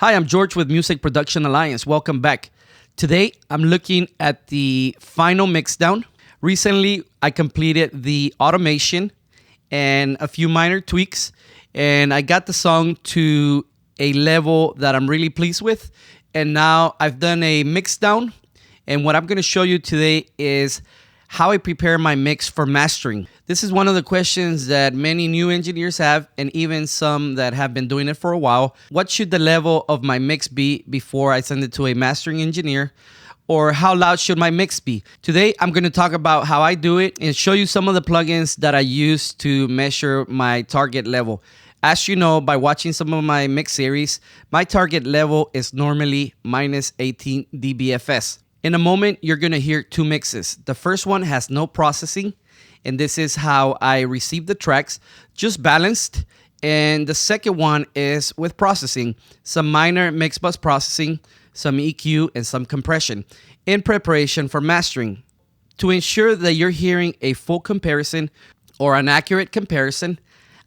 Hi, I'm George with Music Production Alliance. Welcome back. Today, I'm looking at the final mixdown. Recently, I completed the automation and a few minor tweaks, and I got the song to a level that I'm really pleased with. And now I've done a mixdown, and what I'm going to show you today is how I prepare my mix for mastering. This is one of the questions that many new engineers have, and even some that have been doing it for a while. What should the level of my mix be before I send it to a mastering engineer? Or how loud should my mix be? Today, I'm going to talk about how I do it and show you some of the plugins that I use to measure my target level. As you know, by watching some of my mix series, my target level is normally minus 18 dBFS. In a moment, you're going to hear two mixes. The first one has no processing, and this is how I receive the tracks, just balanced. And the second one is with processing, some minor mix bus processing, some EQ, and some compression in preparation for mastering. To ensure that you're hearing a full comparison or an accurate comparison,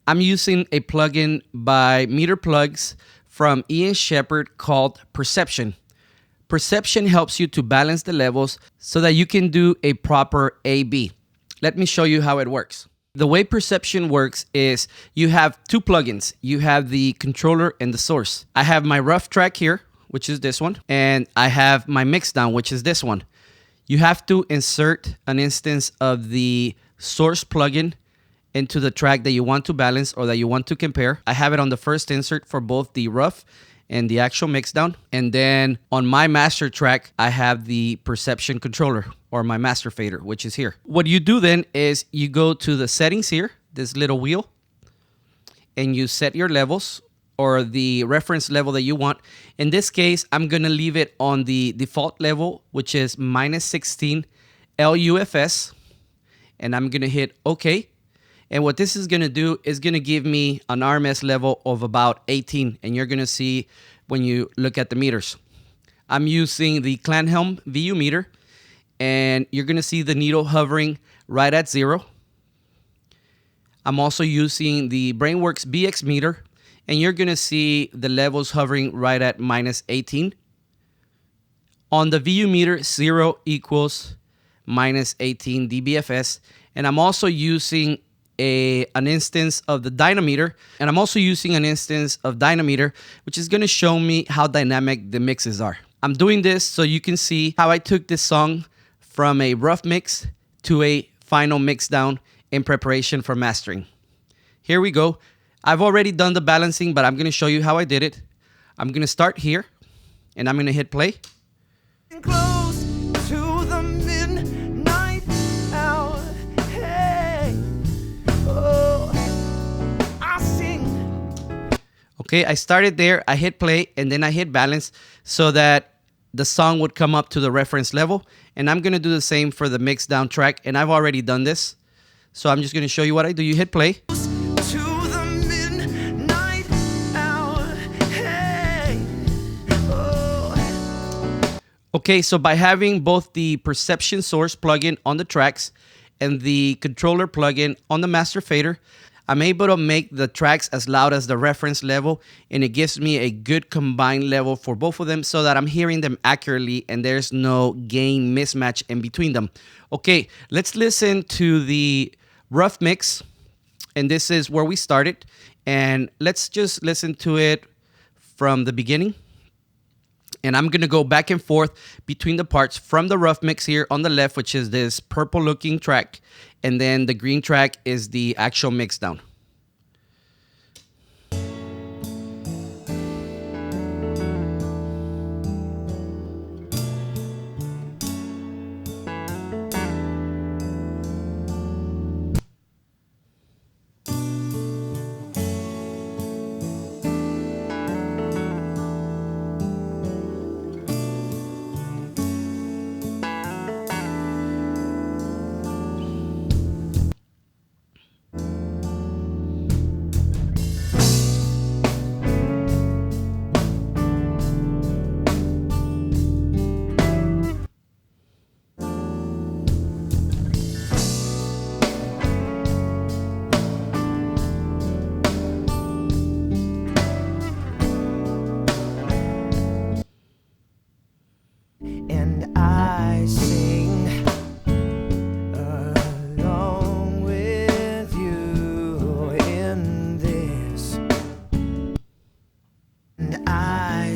I'm using a plugin by Meter Plugs from Ian Shepherd called Perception. Perception helps you to balance the levels so that you can do a proper A/B. Let me show you how it works. The way Perception works is you have two plugins. You have the controller and the source. I have my rough track here, which is this one, and I have my mixdown, which is this one. You have to insert an instance of the source plugin into the track that you want to balance or that you want to compare. I have it on the first insert for both the rough and the actual mixdown. And then on my master track, I have the Perception controller or my master fader, which is here. What you do then is you go to the settings here, this little wheel, and you set your levels or the reference level that you want. In this case, I'm gonna leave it on the default level, which is minus 16 LUFS, and I'm gonna hit OK. And what this is gonna do is gonna give me an RMS level of about 18, and you're gonna see when you look at the meters. I'm using the Clanhelm VU meter, and you're gonna see the needle hovering right at 0. I'm also using the Brainworks BX meter, and you're gonna see the levels hovering right at minus 18. On the VU meter, 0 equals minus 18 dBFS, and I'm also using an instance of the dynameter, and I'm also using an instance of dynameter, which is going to show me how dynamic the mixes are. I'm doing this so you can see how I took this song from a rough mix to a final mix down in preparation for mastering. Here we go. I've already done the balancing, but I'm going to show you how I did it. I'm going to start here, and I'm going to hit play. Close to the midnight hour. Hey, oh, I sing. Okay, I started there, I hit play, and then I hit balance so that the song would come up to the reference level. And I'm gonna do the same for the mix down track, and I've already done this. So I'm just gonna show you what I do. You hit play. To the midnight hour. Hey, oh. Okay, so by having both the Perception source plugin on the tracks and the controller plugin on the master fader, I'm able to make the tracks as loud as the reference level, and it gives me a good combined level for both of them so that I'm hearing them accurately and there's no gain mismatch in between them. Okay, let's listen to the rough mix, and this is where we started, and let's just listen to it from the beginning. And I'm going to go back and forth between the parts from the rough mix here on the left, which is this purple looking track. And then the green track is the actual mix down.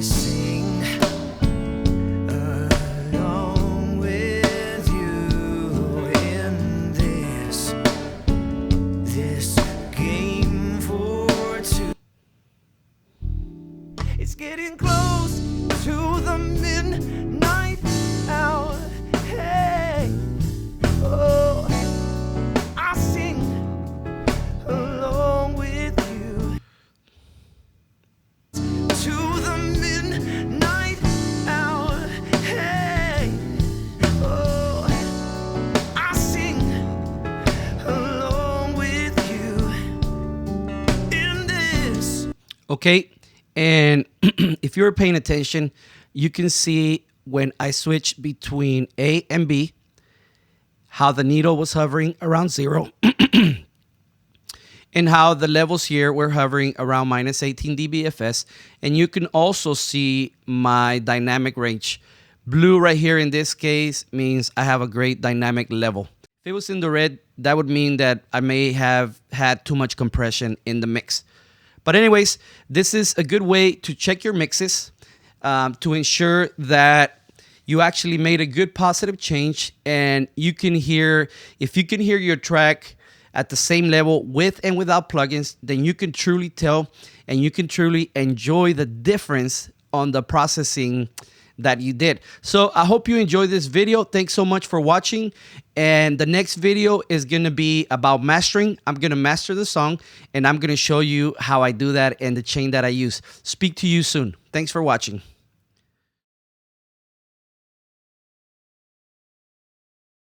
sing along with you in this game for two. It's getting close to the midnight hour. Hey, oh, I sing along with you to the midnight hour. Hey, oh, I sing along with you in this. Okay, and if you're paying attention, you can see when I switched between A and B, how the needle was hovering around 0, and how the levels here were hovering around minus 18 dBFS. And you can also see my dynamic range. Blue right here in this case means I have a great dynamic level. If it was in the red, that would mean that I may have had too much compression in the mix. But anyways, this is a good way to check your mixes to ensure that you actually made a good positive change, and you can hear, if you can hear your track at the same level with and without plugins, then you can truly tell and you can truly enjoy the difference on the processing that you did. So I hope you enjoyed this video. Thanks so much for watching. And the next video is going to be about mastering. I'm going to master the song, and I'm going to show you how I do that and the chain that I use. Speak to you soon. Thanks for watching.